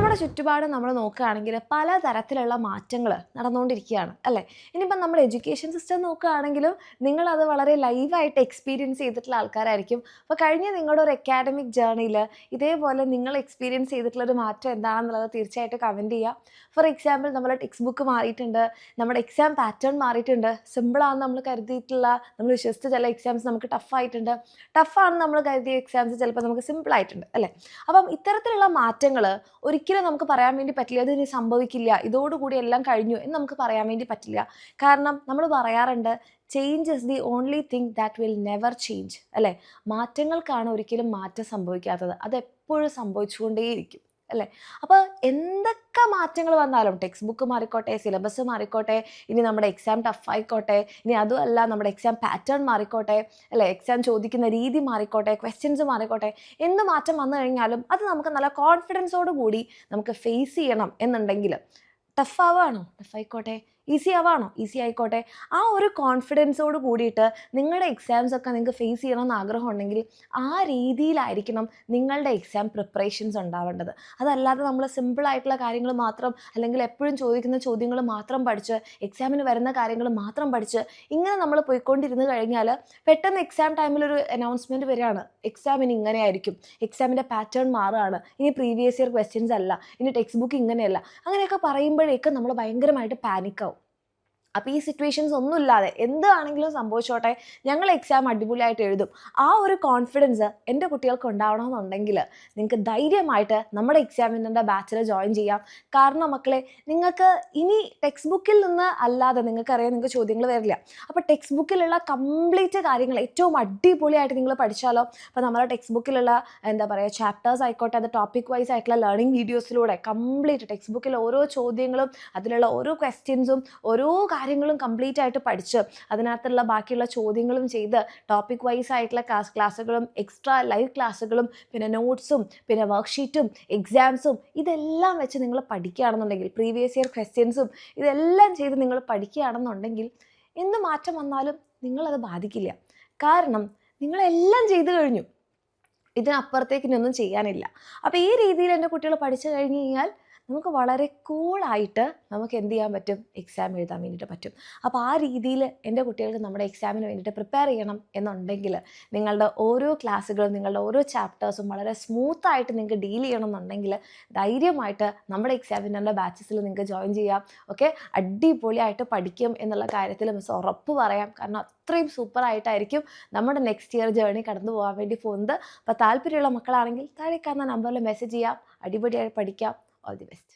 നമ്മുടെ ചുറ്റുപാടും നമ്മൾ നോക്കുകയാണെങ്കിൽ പലതരത്തിലുള്ള മാറ്റങ്ങൾ നടന്നുകൊണ്ടിരിക്കുകയാണ് അല്ലേ. ഇനിയിപ്പം നമ്മുടെ എഡ്യൂക്കേഷൻ സിസ്റ്റം നോക്കുകയാണെങ്കിലും നിങ്ങളത് വളരെ ലൈവായിട്ട് എക്സ്പീരിയൻസ് ചെയ്തിട്ടുള്ള ആൾക്കാരായിരിക്കും. അപ്പോൾ കഴിഞ്ഞ നിങ്ങളുടെ ഒരു അക്കാഡമിക് ജേർണിയിൽ ഇതേപോലെ നിങ്ങൾ എക്സ്പീരിയൻസ് ചെയ്തിട്ടുള്ളൊരു മാറ്റം എന്താണെന്നുള്ളത് തീർച്ചയായിട്ടും കമൻറ്റ് ചെയ്യുക. ഫോർ എക്സാമ്പിൾ നമ്മുടെ ടെക്സ്റ്റ് ബുക്ക് മാറിയിട്ടുണ്ട്, നമ്മുടെ എക്സാം പാറ്റേൺ മാറിയിട്ടുണ്ട്. സിമ്പിളാണെന്ന് നമ്മൾ കരുതിയിട്ടുള്ള, നമ്മൾ വിശ്വസിച്ച ചില എക്സാംസ് നമുക്ക് ടഫായിട്ടുണ്ട്, ടഫാണെന്ന് നമ്മൾ കരുതിയ എക്സാംസ് ചിലപ്പോൾ നമുക്ക് സിമ്പിളായിട്ടുണ്ട് അല്ലേ. അപ്പം ഇത്തരത്തിലുള്ള മാറ്റങ്ങൾ ഒരിക്കലും നമുക്ക് പറയാൻ വേണ്ടി പറ്റില്ല ഇത് ഇനി സംഭവിക്കില്ല, ഇതോടുകൂടി എല്ലാം കഴിഞ്ഞു എന്ന് നമുക്ക് പറയാൻ വേണ്ടി പറ്റില്ല. കാരണം നമ്മൾ പറയാറുണ്ട്, change is the only thing that will never change അല്ലേ. മാറ്റങ്ങൾക്കാണ് ഒരിക്കലും മാറ്റം സംഭവിക്കാത്തത്, അതെപ്പോഴും സംഭവിച്ചുകൊണ്ടേയിരിക്കും അല്ലേ. അപ്പോൾ എന്തൊക്കെ മാറ്റങ്ങൾ വന്നാലും, ടെക്സ്റ്റ് ബുക്ക് മാറിക്കോട്ടെ, സിലബസ് മാറിക്കോട്ടെ, ഇനി നമ്മുടെ എക്സാം ടഫായിക്കോട്ടെ, ഇനി അതുമല്ല നമ്മുടെ എക്സാം പാറ്റേൺ മാറിക്കോട്ടെ അല്ലേ, എക്സാം ചോദിക്കുന്ന രീതി മാറിക്കോട്ടെ, ക്വസ്റ്റ്യൻസ് മാറിക്കോട്ടെ, എന്ത് മാറ്റം വന്നു കഴിഞ്ഞാലും അത് നമുക്ക് നല്ല കോൺഫിഡൻസോട് കൂടി നമുക്ക് ഫേസ് ചെയ്യണം എന്നുണ്ടെങ്കിൽ, ടഫ് ആവാണോ ടഫായിക്കോട്ടെ, ഈസി ആവാണോ ഈസി ആയിക്കോട്ടെ, ആ ഒരു കോൺഫിഡൻസോട് കൂടിയിട്ട് നിങ്ങളുടെ എക്സാംസ് ഒക്കെ നിങ്ങൾക്ക് ഫേസ് ചെയ്യണമെന്ന് ആഗ്രഹം ഉണ്ടെങ്കിൽ ആ രീതിയിലായിരിക്കണം നിങ്ങളുടെ എക്സാം പ്രിപ്പറേഷൻസ് ഉണ്ടാവേണ്ടത്. അതല്ലാതെ നമ്മൾ സിമ്പിളായിട്ടുള്ള കാര്യങ്ങൾ മാത്രം, അല്ലെങ്കിൽ എപ്പോഴും ചോദിക്കുന്ന ചോദ്യങ്ങൾ മാത്രം പഠിച്ച്, എക്സാമിന് വരുന്ന കാര്യങ്ങൾ മാത്രം പഠിച്ച് ഇങ്ങനെ നമ്മൾ പോയിക്കൊണ്ടിരുന്ന് കഴിഞ്ഞാൽ പെട്ടെന്ന് എക്സാം ടൈമിലൊരു അനൗൺസ്മെൻറ്റ് വരികയാണ്, എക്സാമിന് ഇങ്ങനെ ആയിരിക്കും, എക്സാമിൻ്റെ പാറ്റേൺ മാറുകയാണ്, ഇനി പ്രീവിയസ് ഇയർ ക്വസ്റ്റ്യൻസ് അല്ല, ഇനി ടെക്സ്റ്റ് ബുക്ക് ഇങ്ങനെയല്ല, അങ്ങനെയൊക്കെ പറയുമ്പോഴേക്കും നമ്മൾ ഭയങ്കരമായിട്ട് പാനിക്കാവും. അപ്പോൾ ഈ സിറ്റുവേഷൻസ് ഒന്നുമില്ലാതെ എന്താണെങ്കിലും സംഭവിച്ചോട്ടെ, ഞങ്ങൾ എക്സാം അടിപൊളിയായിട്ട് എഴുതും, ആ ഒരു കോൺഫിഡൻസ് എൻ്റെ കുട്ടികൾക്ക് ഉണ്ടാവണമെന്നുണ്ടെങ്കിൽ നിങ്ങൾക്ക് ധൈര്യമായിട്ട് നമ്മുടെ എക്സാമിൻ്റെ ബാച്ചിൽ ജോയിൻ ചെയ്യാം. കാരണം മക്കളെ, നിങ്ങൾക്ക് ഇനി ടെക്സ്റ്റ് ബുക്കിൽ നിന്ന് അല്ലാതെ, നിങ്ങൾക്കറിയാം നിങ്ങൾക്ക് ചോദ്യങ്ങൾ വരില്ല, അപ്പോൾ ടെക്സ്റ്റ് ബുക്കിലുള്ള കംപ്ലീറ്റ് കാര്യങ്ങൾ ഏറ്റവും അടിപൊളിയായിട്ട് നിങ്ങൾ പഠിച്ചാലോ. അപ്പോൾ നമ്മുടെ ടെക്സ്റ്റ് ബുക്കിലുള്ള എന്താ പറയുക ചാപ്റ്റേഴ്സ് ആയിക്കോട്ടെ, അത് ടോപ്പിക് വൈസ് ആയിട്ടുള്ള ലേണിംഗ് വീഡിയോസിലൂടെ കംപ്ലീറ്റ് ടെക്സ്റ്റ് ബുക്കിൽ ഓരോ ചോദ്യങ്ങളും അതിലുള്ള ഓരോ ക്വസ്റ്റ്യൻസും ഓരോ കാര്യങ്ങളും കംപ്ലീറ്റ് ആയിട്ട് പഠിച്ച് അതിനകത്തുള്ള ബാക്കിയുള്ള ചോദ്യങ്ങളും ചെയ്ത് ടോപ്പിക് വൈസ് ആയിട്ടുള്ള ക്ലാസ്സുകളും എക്സ്ട്രാ ലൈവ് ക്ലാസ്സുകളും പിന്നെ നോട്ട്സും പിന്നെ വർക്ക്ഷീറ്റും എക്സാംസും ഇതെല്ലാം വെച്ച് നിങ്ങൾ പഠിക്കുകയാണെന്നുണ്ടെങ്കിൽ, പ്രീവിയസ് ഇയർ ക്വസ്റ്റ്യൻസും ഇതെല്ലാം ചെയ്ത് നിങ്ങൾ പഠിക്കുകയാണെന്നുണ്ടെങ്കിൽ എന്ത് മാറ്റം വന്നാലും നിങ്ങളത് ബാധിക്കില്ല. കാരണം നിങ്ങളെല്ലാം ചെയ്തു കഴിഞ്ഞു, ഇതിനപ്പുറത്തേക്ക് ഇനിയൊന്നും ചെയ്യാനില്ല. അപ്പോൾ ഈ രീതിയിൽ എൻ്റെ കുട്ടികൾ പഠിച്ചു കഴിഞ്ഞ് കഴിഞ്ഞാൽ നമുക്ക് വളരെ കൂളായിട്ട് നമുക്ക് എന്ത് ചെയ്യാൻ പറ്റും, എക്സാം എഴുതാൻ വേണ്ടിയിട്ട് പറ്റും. അപ്പോൾ ആ രീതിയിൽ എൻ്റെ കുട്ടികൾക്ക് നമ്മുടെ എക്സാമിന് വേണ്ടിയിട്ട് പ്രിപ്പയർ ചെയ്യണം എന്നുണ്ടെങ്കിൽ നിങ്ങളുടെ ഓരോ ക്ലാസ്സുകളും നിങ്ങളുടെ ഓരോ ചാപ്റ്റേഴ്സും വളരെ സ്മൂത്തായിട്ട് നിങ്ങൾക്ക് ഡീൽ ചെയ്യണമെന്നുണ്ടെങ്കിൽ ധൈര്യമായിട്ട് നമ്മുടെ എക്സാമിൻ്റെ ബാച്ചസിൽ നിങ്ങൾക്ക് ജോയിൻ ചെയ്യാം. ഓക്കെ, അടിപൊളിയായിട്ട് പഠിക്കും എന്നുള്ള കാര്യത്തിൽ മിസ് ഉറപ്പ് പറയാം. കാരണം അത്രയും സൂപ്പറായിട്ടായിരിക്കും നമ്മുടെ നെക്സ്റ്റ് ഇയർ ജേർണി കടന്നു പോകാൻ വേണ്ടി പോകുന്നത്. അപ്പോൾ താല്പര്യമുള്ള മക്കളാണെങ്കിൽ താഴെ കാണുന്ന നമ്പറിൽ മെസ്സേജ് ചെയ്യാം, അടിപൊളിയായിട്ട് പഠിക്കാം. All the best.